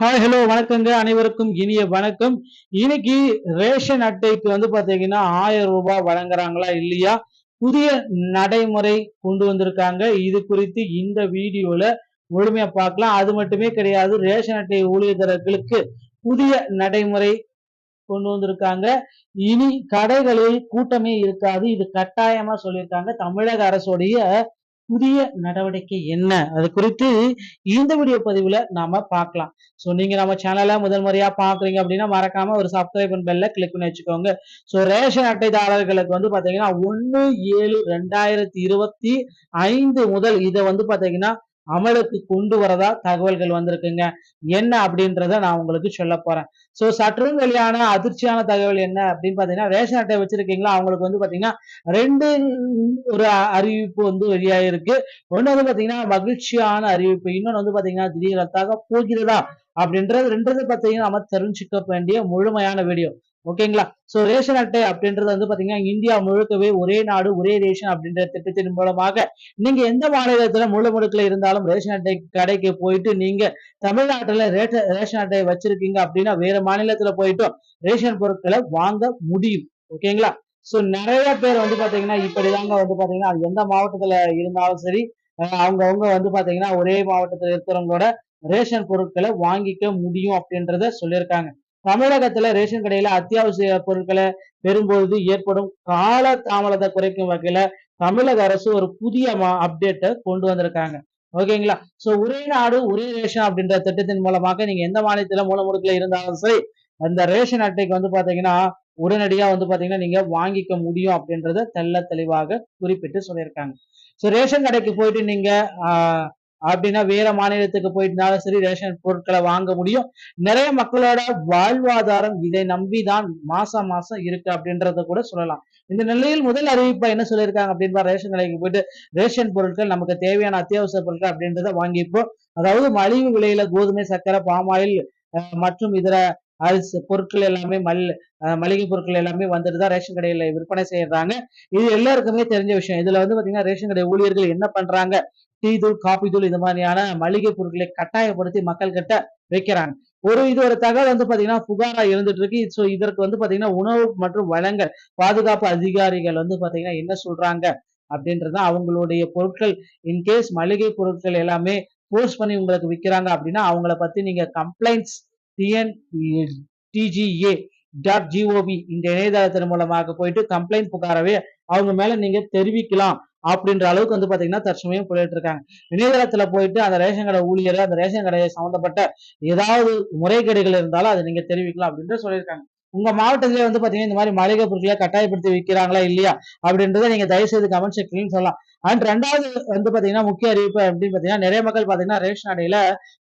Hi hello வணக்கங்க. அனைவருக்கும் இனிய வணக்கம். இன்னைக்கு ரேஷன் அட்டைக்கு பாத்தீங்கன்னா 1000 ரூபாய் வழங்குறாங்களா இல்லையா, புதிய நடைமுறை கொண்டு வந்திருக்காங்க. இது குறித்து இந்த வீடியோல முழுமையா பார்க்கலாம். அது மட்டுமே கிடையாது, ரேஷன் அட்டை ஊழியர்களுக்கு புதிய நடைமுறை கொண்டு வந்திருக்காங்க. இனி கடைகளில் கூட்டமே இருக்காது, இது கட்டாயமா சொல்லியிருக்காங்க. தமிழக அரசுடைய புதிய நடவடிக்கை என்ன, அது குறித்து இந்த வீடியோ பதிவுல நாம பார்க்கலாம். சோ நீங்க நம்ம சேனலை முதல் முறையா பாக்குறீங்க அப்படின்னா மறக்காம ஒரு சப்ஸ்கிரைப் பெல்ல கிளிக் பண்ணி வச்சுக்கோங்க. சோ ரேஷன் அட்டைதாரர்களுக்கு பாத்தீங்கன்னா 1/7/2025 முதல் இதை பாத்தீங்கன்னா அமலுக்கு கொண்டு வரதா தகவல்கள் வந்திருக்குங்க. என்ன அப்படின்றத நான் உங்களுக்கு சொல்ல போறேன். சோ சற்றும் வெளியான அதிர்ச்சியான தகவல் என்ன அப்படின்னு பாத்தீங்கன்னா, ரேஷன் அட்டை வச்சிருக்கீங்களா அவங்களுக்கு பாத்தீங்கன்னா ரெண்டு ஒரு அறிவிப்பு வெளியாயிருக்கு. ஒண்ணு பாத்தீங்கன்னா மகிழ்ச்சியான அறிவிப்பு, இன்னொன்னு பாத்தீங்கன்னா திடீர்னு போகிறதா அப்படின்றது. ரெண்டு பாத்தீங்கன்னா நம்ம தெரிஞ்சுக்க வேண்டிய முழுமையான வீடியோ. ஓகேங்களா? சோ ரேஷன் அட்டை அப்படின்றது பாத்தீங்கன்னா இந்தியா முழுக்கவே ஒரே நாடு ஒரே ரேஷன் அப்படின்ற திட்டத்தின் மூலமாக நீங்க எந்த மாநிலத்துல முழுமுடுக்குல இருந்தாலும் ரேஷன் அட்டை கடைக்கு போயிட்டு நீங்க தமிழ்நாட்டுல ரேஷன் அட்டை வச்சிருக்கீங்க அப்படின்னா வேற மாநிலத்துல போயிட்டு ரேஷன் பொருட்களை வாங்க முடியும். ஓகேங்களா? சோ நிறைய பேர் பாத்தீங்கன்னா இப்படிதாங்க பாத்தீங்கன்னா அது எந்த மாவட்டத்துல இருந்தாலும் சரி, அவங்க பாத்தீங்கன்னா ஒரே மாவட்டத்துல இருக்கிறவங்களோட ரேஷன் பொருட்களை வாங்கிக்க முடியும் அப்படின்றத சொல்லியிருக்காங்க. தமிழகத்துல ரேஷன் கடையில அத்தியாவசிய பொருட்களை பெறும்போது ஏற்படும் கால தாமதத்தை குறைக்கும் வகையில தமிழக அரசு ஒரு புதிய அப்டேட்டை கொண்டு வந்திருக்காங்க. ஓகேங்களா? சோ ஒரே நாடு ஒரே ரேஷன் அப்படின்ற திட்டத்தின் மூலமாக நீங்க எந்த மாநிலத்துல மூலமுடுக்குல இருந்தாலும் சரி, அந்த ரேஷன் அட்டைக்கு பாத்தீங்கன்னா உடனடியா பாத்தீங்கன்னா நீங்க வாங்கிக்க முடியும் அப்படின்றத தெள்ள தெளிவாக குறிப்பிட்டு சொல்லியிருக்காங்க. சோ ரேஷன் கடைக்கு போயிட்டு நீங்க அப்படின்னா வேற மாநிலத்துக்கு போயிட்டுனாலும் சரி ரேஷன் பொருட்களை வாங்க முடியும். நிறைய மக்களோட வாழ்வாதாரம் இதை நம்பிதான் மாசம் மாசம் இருக்கு அப்படின்றத கூட சொல்லலாம். இந்த நிலையில் முதல் அறிவிப்பா என்ன சொல்லியிருக்காங்க அப்படின்னா, ரேஷன் கடைக்கு போயிட்டு ரேஷன் பொருட்கள் நமக்கு தேவையான அத்தியாவசிய பொருட்கள் அப்படின்றத வாங்கிப்போம். அதாவது மலிவு விலையில கோதுமை, சர்க்கரை, பாமாயில் மற்றும் இதர அரிசி பொருட்கள் எல்லாமே மளிகை பொருட்கள் எல்லாமே வந்துட்டுதான் ரேஷன் கடையில விற்பனை செய்யறாங்க. இது எல்லாருக்குமே தெரிஞ்ச விஷயம். இதுல பாத்தீங்கன்னா ரேஷன் கடை ஊழியர்கள் என்ன பண்றாங்க, டீ தூள், காபி தூள் இந்த மாதிரியான மளிகை பொருட்களை கட்டாயப்படுத்தி மக்கள் கிட்ட வைக்கிறாங்க. இது ஒரு தகவல் பாத்தீங்கன்னா புகாரா இருந்துட்டு இருக்கு. சோ இதற்கு பாத்தீங்கன்னா உணவு மற்றும் வழங்கல் பாதுகாப்பு அதிகாரிகள் பாத்தீங்கன்னா என்ன சொல்றாங்க அப்படின்றத, அவங்களுடைய பொருட்கள் இன்கேஸ் மளிகை பொருட்கள் எல்லாமே போஸ்ட் பண்ணி உங்களுக்கு விற்கிறாங்க அப்படின்னா அவங்கள பத்தி நீங்க கம்ப்ளைண்ட்ஸ் TNTGA.gov இந்த இணையதளத்தின் மூலமாக போயிட்டு கம்ப்ளைண்ட் புகாரவே அவங்க மேல நீங்க தெரிவிக்கலாம் அப்படின்ற அளவுக்கு பாத்தீங்கன்னா தற்சமயம் போயிட்டு இருக்காங்க. இணையதளத்துல போயிட்டு அந்த ரேஷன் கடை ஊழியர் அந்த ரேஷன் கடையை சம்பந்தப்பட்ட ஏதாவது முறைகேடுகள் இருந்தாலும் அதை நீங்க தெரிவிக்கலாம் அப்படின்னு சொல்லியிருக்காங்க. உங்க மாவட்டத்திலே பாத்தீங்கன்னா இந்த மாதிரி மளிகை பொருட்களை கட்டாயப்படுத்தி விற்கிறாங்களா இல்லையா அப்படின்றத நீங்க தயவு செய்து கமெண்ட் செக்ஷன்ல சொல்லலாம். அண்ட் ரெண்டாவது பாத்தீங்கன்னா முக்கிய அறிவிப்பு அப்படின்னு பாத்தீங்கன்னா, நிறைய மக்கள் பாத்தீங்கன்னா ரேஷன் அடையில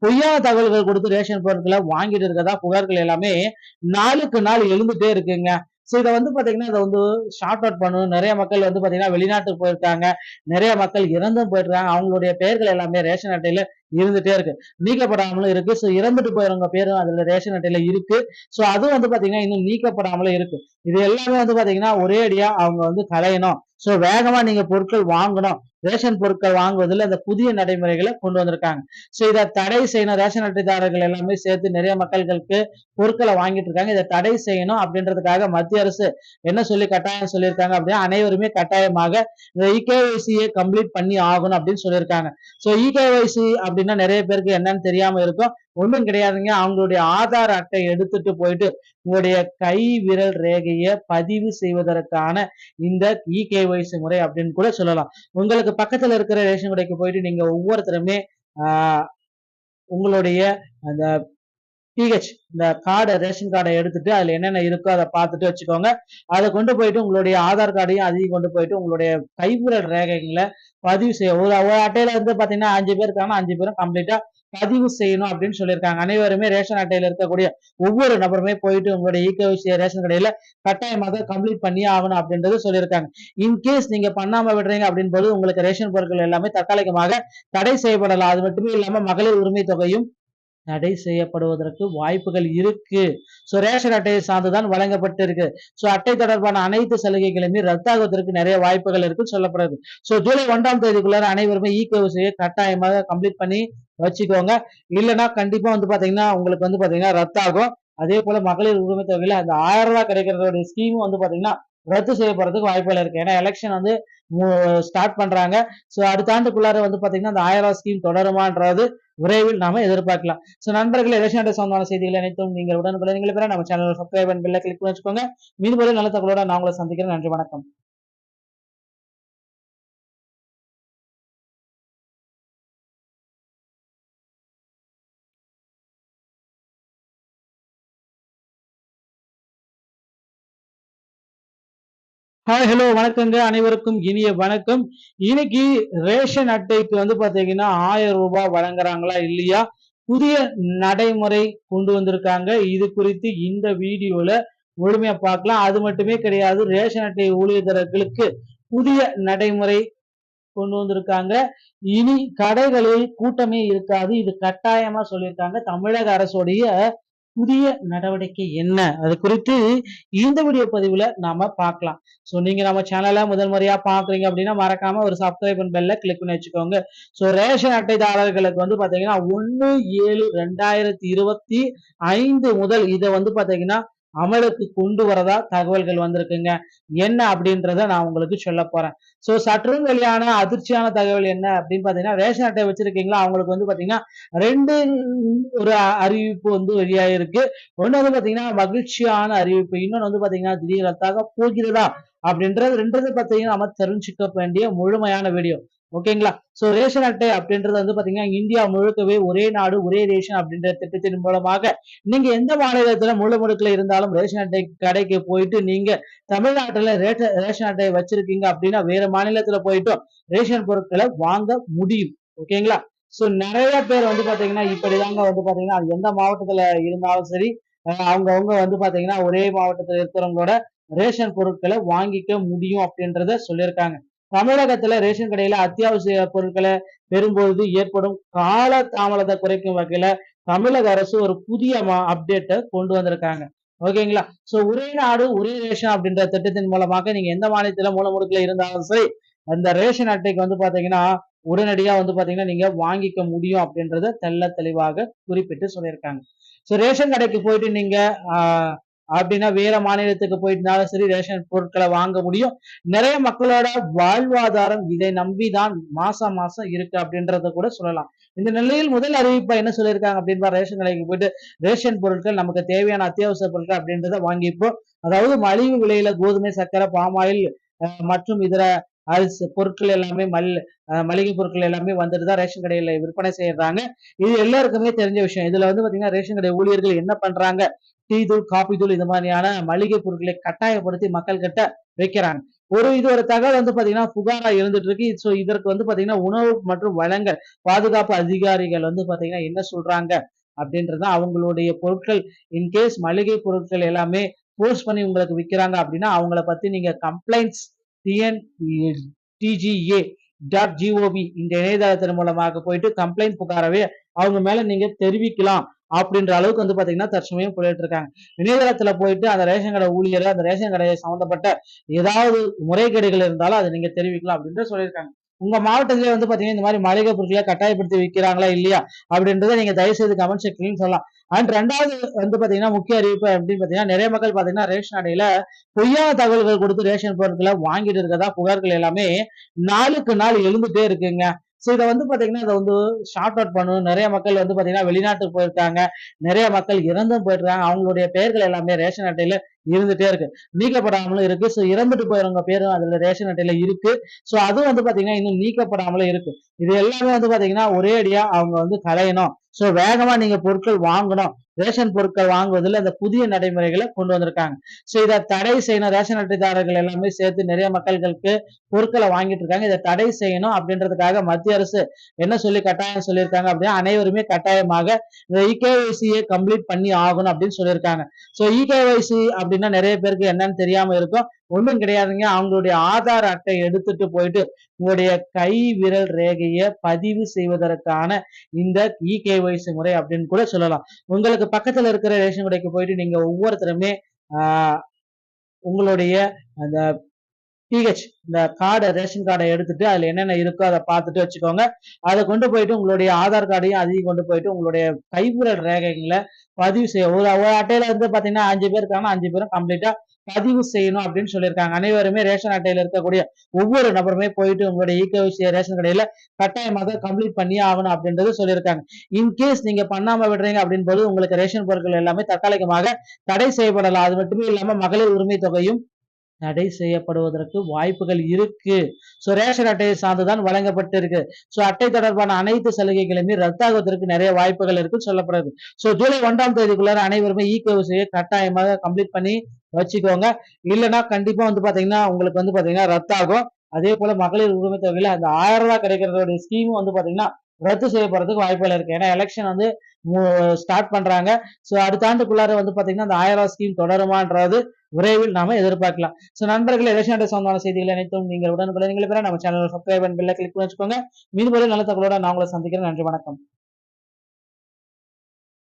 பொய்யான தகவல்கள் கொடுத்து ரேஷன் பொருட்களை வாங்கிட்டு இருக்கதா புகார்கள் எல்லாமே நாளுக்கு நாள் எழுந்துட்டே இருக்குங்க. சோ இதை பாத்தீங்கன்னா இதை ஷார்ட் அவுட் பண்ணணும். நிறைய மக்கள் பாத்தீங்கன்னா வெளிநாட்டுக்கு போயிருக்காங்க, நிறைய மக்கள் இறந்தும் போயிருக்காங்க. அவங்களுடைய பெயர்கள் எல்லாமே ரேஷன் அட்டையில இருந்துட்டே இருக்கு, நீக்கப்படாமலும் இருக்கு. சோ இறந்துட்டு போயிருங்க பேரும் அதுல ரேஷன் அட்டையில இருக்கு. சோ அதுவும் பாத்தீங்கன்னா இன்னும் நீக்கப்படாமலும் இருக்கு. இது எல்லாமே பாத்தீங்கன்னா ஒரே அடியா அவங்க களையணும். சோ வேகமா நீங்க பொருட்கள் வாங்கணும். ரேஷன் பொருட்கள் வாங்குவதில் அந்த புதிய நடைமுறைகளை கொண்டு வந்திருக்காங்க. சோ இதை தடை செய்யணும். ரேஷன் அட்டைதாரர்கள் எல்லாமே சேர்த்து நிறைய மக்களுக்கு பொருட்களை வாங்கிட்டு இருக்காங்க. இதை தடை செய்யணும் அப்படின்றதுக்காக மத்திய அரசு என்ன சொல்லி கட்டாயம் சொல்லியிருக்காங்க அப்படின்னா, அனைவருமே கட்டாயமாக இந்த இகேஒய்சியை கம்ப்ளீட் பண்ணி ஆகணும் அப்படின்னு சொல்லியிருக்காங்க. சோ இகேஒய்சி அப்படின்னா நிறைய பேருக்கு என்னன்னு தெரியாம இருக்கும். ஒன்றும் கிடையாதுங்க. அவங்களுடைய ஆதார் அட்டை எடுத்துட்டு போயிட்டு உங்களுடைய கை விரல் ரேகையை பதிவு செய்வதற்கான இந்த இகேஒய்சி முறை அப்படின்னு கூட சொல்லலாம். உங்களுக்கு பக்கத்துல இருக்கிற ரேஷன் கடைக்கு போயிட்டு நீங்க ஒவ்வொருத்தருமே உங்களுடைய அந்த PH இந்த கார்டு ரேஷன் கார்டை எடுத்துட்டு அதுல என்னென்ன இருக்கோ அதை பார்த்துட்டு வச்சுக்கோங்க. அதை கொண்டு போயிட்டு உங்களுடைய ஆதார் கார்டையும் அதையும் கொண்டு போயிட்டு உங்களுடைய கைவிரல் ரேகைகளை பதிவு செய்ய ஒரு அட்டையில பாத்தீங்கன்னா 5 பேர் இருக்காங்க, 5 பேரும் கம்ப்ளீட்டா பதிவு செய்யணும் அப்படின்னு சொல்லியிருக்காங்க. அனைவருமே ரேஷன் அட்டையில இருக்கக்கூடிய ஒவ்வொரு நபருமே போயிட்டு உங்களுடைய இகேஒய்சி ரேஷன் கடையில கட்டாயமாக கம்ப்ளீட் பண்ணி ஆகணும் அப்படின்றது சொல்லியிருக்காங்க. இன்கேஸ் நீங்க பண்ணாம விடுறீங்க அப்படின் போது உங்களுக்கு ரேஷன் பொருட்கள் எல்லாமே தற்காலிகமாக தடை செய்யப்படலாம். அது மட்டுமே இல்லாம மகளிர் உரிமை தொகையும் தடை செய்யப்படுவதற்கு வாய்ப்புகள் இருக்கு. சோ ரேஷன் அட்டையை சார்ந்துதான் வழங்கப்பட்டு இருக்கு. சோ அட்டை தொடர்பான அனைத்து சலுகைகளுமே ரத்தாகுவதற்கு நிறைய வாய்ப்புகள் இருக்குன்னு சொல்லப்படுது. சோ ஜூலை 1ஆம் தேதிக்குள்ளார அனைவருமே இ-கேஒய்சியை கட்டாயமாக கம்ப்ளீட் பண்ணி வச்சுக்கோங்க. இல்லைன்னா கண்டிப்பா வந்து பாத்தீங்கன்னா உங்களுக்கு வந்து பாத்தீங்கன்னா ரத்தாகும். அதே போல மகளிர் உரிமை தொகையில அந்த 1000 ரூபாய் கிடைக்கிறதோட ஸ்கீம் வந்து பாத்தீங்கன்னா ரத்து செய்யப்படுறதுக்கு வாய்ப்புகள் இருக்கு. ஏன்னா எலெக்ஷன் வந்து ஸ்டார்ட் பண்றாங்க. சோ அடுத்த ஆண்டுக்குள்ளார வந்து பாத்தீங்கன்னா அந்த 1000 ரூபாய் ஸ்கீம் தொடருமான்றது விரைவில் நாம எதிர்பார்க்கலாம். சோ நண்பர்களே, எலெக்ஷன் சம்பந்தமான செய்திகள் அனைத்தும் நீங்கள் உடனுக்குடன் பெற நம்ம சேனல் சப்ஸ்கிரைப் பண்ணி பெல்ல கிளிக் பண்ணி வச்சுக்கோங்க. மீண்டும் ஒரு நல்ல தகவலோட நான் உங்களை சந்திக்கிறேன். நன்றி, வணக்கம். ஹாய், ஹலோ, வணக்கங்க. அனைவருக்கும் இனிய வணக்கம். இன்னைக்கு ரேஷன் அட்டைக்கு வந்து பாத்தீங்கன்னா 1000 ரூபாய் வழங்குறாங்களா இல்லையா, புதிய நடைமுறை கொண்டு வந்திருக்காங்க. இது குறித்து இந்த வீடியோல முழுமையா பார்க்கலாம். அது மட்டுமே கிடையாது, ரேஷன் அட்டை ஊழியர்களுக்கு புதிய நடைமுறை கொண்டு வந்திருக்காங்க. இனி கடைகளில் கூட்டமே இருக்காது. இது கட்டாயமா சொல்லியிருக்காங்க. தமிழக அரசுடைய புதிய நடவடிக்கை என்ன, அது குறித்து இந்த வீடியோ பதிவுல நாம பார்க்கலாம். சோ நீங்க நம்ம சேனலை முதல் முறையா பாக்குறீங்க அப்படின்னா மறக்காம ஒரு சப்ஸ்கிரைப் பெல்ல கிளிக் பண்ணி வச்சுக்கோங்க. சோ ரேஷன் அட்டைதாரர்களுக்கு வந்து பாத்தீங்கன்னா 1/7/2025 முதல் இதை வந்து பாத்தீங்கன்னா அமலுக்கு கொண்டு வரதா தகவல்கள் வந்திருக்குங்க. என்ன அப்படின்றத நான் உங்களுக்கு சொல்ல போறேன். சோ சற்று வெளியான அதிர்ச்சியான தகவல் என்ன அப்படின்னு பாத்தீங்கன்னா, ரேஷன் அட்டை வச்சிருக்கீங்களா அவங்களுக்கு வந்து பாத்தீங்கன்னா 2 ஒரு அறிவிப்பு வந்து வெளியாயிருக்கு. ஒண்ணு வந்து பாத்தீங்கன்னா மகிழ்ச்சியான அறிவிப்பு, இன்னொன்னு வந்து பாத்தீங்கன்னா திடீர் ரத்தாக போகிறதா அப்படின்றது. ரெண்டு பாத்தீங்கன்னா நம்ம தெரிஞ்சுக்க வேண்டிய முழுமையான வீடியோ. ஓகேங்களா. சோ ரேஷன் அட்டை அப்படின்றது வந்து பாத்தீங்கன்னா இந்தியா முழுக்கவே ஒரே நாடு ஒரே ரேஷன் அப்படின்ற திட்டத்தின் மூலமாக நீங்க எந்த மாநிலத்துல முழுமுடுக்குல இருந்தாலும் ரேஷன் அட்டை கடைக்கு போயிட்டு நீங்க தமிழ்நாட்டுல ரேஷன் அட்டை வச்சிருக்கீங்க அப்படின்னா வேற மாநிலத்துல போயிட்டு ரேஷன் பொருட்களை வாங்க முடியும். ஓகேங்களா. சோ நிறைய பேர் வந்து பாத்தீங்கன்னா இப்படிதாங்க வந்து பாத்தீங்கன்னா அது எந்த மாவட்டத்துல இருந்தாலும் சரி, அவங்கவுங்க வந்து பாத்தீங்கன்னா ஒரே மாவட்டத்துல இருக்கிறவங்களோட ரேஷன் பொருட்களை வாங்கிக்க முடியும் அப்படின்றத சொல்லியிருக்காங்க. தமிழகத்துல ரேஷன் கடையில அத்தியாவசிய பொருட்களை பெறும்போது ஏற்படும் கால தாமதத்தை குறைக்கும் வகையில தமிழக அரசு ஒரு புதிய அப்டேட்டை கொண்டு வந்திருக்காங்க. ஓகேங்களா. சோ ஒரே நாடு ஒரே ரேஷன் அப்படின்ற திட்டத்தின் மூலமாக நீங்க எந்த மாநிலத்துல மூலமுடுக்குல இருந்தாலும் சரி, அந்த ரேஷன் அட்டைக்கு வந்து பாத்தீங்கன்னா உடனடியா வந்து பாத்தீங்கன்னா நீங்க வாங்கிக்க முடியும் அப்படின்றத தெள்ள தெளிவாக குறிப்பிட்டு சொல்லியிருக்காங்க. சோ ரேஷன் கடைக்கு போயிட்டு நீங்க அப்படின்னா வேற மாநிலத்துக்கு போயிட்டுனாலும் சரி ரேஷன் பொருட்களை வாங்க முடியும். நிறைய மக்களோட வாழ்வாதாரம் இதை நம்பிதான் மாசம் மாசம் இருக்கு அப்படின்றத கூட சொல்லலாம். இந்த நிலையில் முதல் அறிவிப்பா என்ன சொல்லியிருக்காங்க அப்படின்னு ரேஷன் கடைக்கு போயிட்டு ரேஷன் பொருட்கள் நமக்கு தேவையான அத்தியாவசிய பொருட்கள் அப்படின்றத வாங்கிப்போம். அதாவது மலிவு விலையில கோதுமை, சர்க்கரை, பாமாயில் மற்றும் இதர அரிசி பொருட்கள் எல்லாமே மளிகை பொருட்கள் எல்லாமே வந்துட்டு தான் ரேஷன் கடையில விற்பனை செய்யறாங்க. இது எல்லாருக்குமே தெரிஞ்ச விஷயம். இதுல வந்து பாத்தீங்கன்னா ரேஷன் கடை ஊழியர்கள் என்ன பண்றாங்க, டீ தூள், காபி தூள் இந்த மாதிரியான மளிகை பொருட்களை கட்டாயப்படுத்தி மக்கள் கிட்ட வைக்கிறாங்க. இது ஒரு தகவல் வந்து பாத்தீங்கன்னா புகாரா இருந்துட்டு இருக்கு. சோ இதற்கு வந்து பாத்தீங்கன்னா உணவு மற்றும் வழங்கல் பாதுகாப்பு அதிகாரிகள் வந்து பாத்தீங்கன்னா என்ன சொல்றாங்க அப்படின்றத, அவங்களுடைய பொருட்கள் இன்கேஸ் மளிகை பொருட்கள் எல்லாமே போஸ்ட் பண்ணி உங்களுக்கு விற்கிறாங்க அப்படின்னா அவங்கள பத்தி நீங்க கம்ப்ளைண்ட்ஸ் TNTGA.gov இந்த இணையதளத்தின் மூலமாக போயிட்டு கம்ப்ளைண்ட் புகாரவே அவங்க மேல நீங்க தெரிவிக்கலாம் அப்படின்ற அளவுக்கு வந்து பாத்தீங்கன்னா தற்சமயம் போயிட்டு இருக்காங்க. இணையதளத்துல போயிட்டு அந்த ரேஷன் கடை ஊழியர் அந்த ரேஷன் கடையை சம்பந்தப்பட்ட ஏதாவது முறைகேடுகள் இருந்தாலும் அதை நீங்க தெரிவிக்கலாம் அப்படின்னு சொல்லியிருக்காங்க. உங்க மாவட்டத்திலே வந்து பாத்தீங்கன்னா இந்த மாதிரி மளிகை பொருட்களை கட்டாயப்படுத்தி விற்கிறாங்களா இல்லையா அப்படின்றத நீங்க தயவு செய்து கமெண்ட் செக்ஷன்லயும் சொல்லலாம். அண்ட் ரெண்டாவது வந்து பாத்தீங்கன்னா முக்கிய அறிவிப்பு அப்படின்னு பாத்தீங்கன்னா நிறைய மக்கள் பாத்தீங்கன்னா ரேஷன் அடையில பொய்யான தகவல்கள் கொடுத்து ரேஷன் பொருட்களை வாங்கிட்டு இருக்கதா புகார்கள் எல்லாமே நாளுக்கு நாள் எழுந்துட்டே இருக்குங்க. சோ இதை வந்து பாத்தீங்கன்னா இதை வந்து ஷார்ட் அவுட் பண்ணணும். நிறைய மக்கள் வந்து பாத்தீங்கன்னா வெளிநாட்டுக்கு போயிருக்காங்க, நிறைய மக்கள் இறந்தும் போயிருக்காங்க. அவங்களுடைய பெயர்கள் எல்லாமே ரேஷன் அட்டையில இருந்துட்டே இருக்கு, நீக்கப்படாமலும் இருக்கு. சோ இறந்துட்டு போயிருங்க பேரும் அதுல ரேஷன் அட்டையில இருக்கு. சோ அதுவும் வந்து பாத்தீங்கன்னா இன்னும் நீக்கப்படாமலும் இருக்கு. இது எல்லாமே வந்து பாத்தீங்கன்னா ஒரே அடியா அவங்க வந்து களையணும். சோ வேகமா நீங்க பொருட்கள் வாங்கணும், ரேஷன் பொருட்கள் வாங்குவதில் அந்த புதிய நடைமுறைகளை கொண்டு வந்திருக்காங்க. சோ இதை தடை செய்யணும். ரேஷன் அட்டைதாரர்கள் எல்லாமே சேர்த்து நிறைய மக்களுக்கு பொருட்களை வாங்கிட்டு இருக்காங்க. இதை தடை செய்யணும் அப்படின்றதுக்காக மத்திய அரசு என்ன சொல்லி கட்டாயம் சொல்லியிருக்காங்க அப்படின்னா, அனைவருமே கட்டாயமாக இந்த இகேஒய்சியை கம்ப்ளீட் பண்ணி ஆகணும் அப்படின்னு சொல்லியிருக்காங்க. சோ இகேஒய்சி அப்படின்னா நிறைய பேருக்கு என்னன்னு தெரியாம இருக்கும். ஒண்ணும் கிடையாதுங்க. அவங்களுடைய ஆதார் அட்டை எடுத்துட்டு போயிட்டு உங்களுடைய கை விரல் ரேகையை பதிவு செய்வதற்கான இந்த இகேஒய்சி முறை அப்படின்னு கூட சொல்லலாம். உங்களுக்கு பக்கத்துல இருக்கிற ரேஷன் கடைக்கு போயிட்டு நீங்க ஒவ்வொருத்தருமே உங்களுடைய அந்த பிஹெச் இந்த கார்டை ரேஷன் கார்டை எடுத்துட்டு அதுல என்னென்ன இருக்கோ அதை பார்த்துட்டு வச்சுக்கோங்க. அதை கொண்டு போயிட்டு உங்களுடைய ஆதார் கார்டையும் அதையும் கொண்டு போயிட்டு உங்களுடைய கைவிரல் ரேகைகளை பதிவு செய்ய ஒரு அட்டையில இருந்து பாத்தீங்கன்னா 5 பேர் இருக்காங்கன்னா 5 பேரும் கம்ப்ளீட்டா பதிவு செய்யணும் அப்படின்னு சொல்லியிருக்காங்க. அனைவருமே ரேஷன் அட்டையில இருக்கக்கூடிய ஒவ்வொரு நபருமே போயிட்டு உங்களுடைய இகேஒய்சி ரேஷன் கடையில கட்டாயமாக கம்ப்ளீட் பண்ணி ஆகணும் அப்படின்றது சொல்லியிருக்காங்க. இன்கேஸ் நீங்க பண்ணாம விடுறீங்க அப்படின் போது உங்களுக்கு ரேஷன் பொருட்கள் எல்லாமே தற்காலிகமாக தடை செய்யப்படலாம். அது மட்டுமே இல்லாம மகளிர் உரிமை தொகையும் தடை செய்யப்படுவதற்கு வாய்ப்புகள் இருக்கு. சோ ரேஷன் அட்டையை சார்ந்துதான் வழங்கப்பட்டு இருக்கு. சோ அட்டை தொடர்பான அனைத்து சலுகைகளுமே ரத்தாகுவதற்கு நிறைய வாய்ப்புகள் இருக்கு சொல்லப்படுறது. சோ ஜூலை 1ஆம் தேதிக்குள்ளார அனைவருமே இகேஒய்சியை கட்டாயமாக கம்ப்ளீட் பண்ணி வச்சுக்கோங்க. இல்லைன்னா கண்டிப்பா பாத்தீங்கன்னா உங்களுக்கு பாத்தீங்கன்னா ரத்தாகும். அதே போல மகளிர் உரிமை தொகையில அந்த 1000 ரூபாய் கிடைக்கிறதோட ஸ்கீமும் பாத்தீங்கன்னா ரத்து செய்யப்படுறதுக்கு வாய்ப்புகள் இருக்கு. ஏன்னா எலெக்ஷன் ஸ்டார்ட் பண்றாங்க. சோ அடுத்த ஆண்டுக்குள்ளார பாத்தீங்கன்னா அந்த 1000 ரூபாய் ஸ்கீம் தொடருமான்றது விரைவில் நாம எதிர்பார்க்கலாம். சோ நண்பர்களே, எலெக்ஷன் அட்டை சம்பந்தமான செய்திகள் அனைத்தும் நீங்கள் உடனுக்குடன் நீங்கள் பெற நம்ம சேனல் சப்ஸ்கிரைப் பண்ணி பெல்ல கிளிக் பண்ணி வச்சுக்கோங்க. மீண்டும் நல்ல தகவலோட நான் உங்களை சந்திக்கிறேன். நன்றி, வணக்கம்.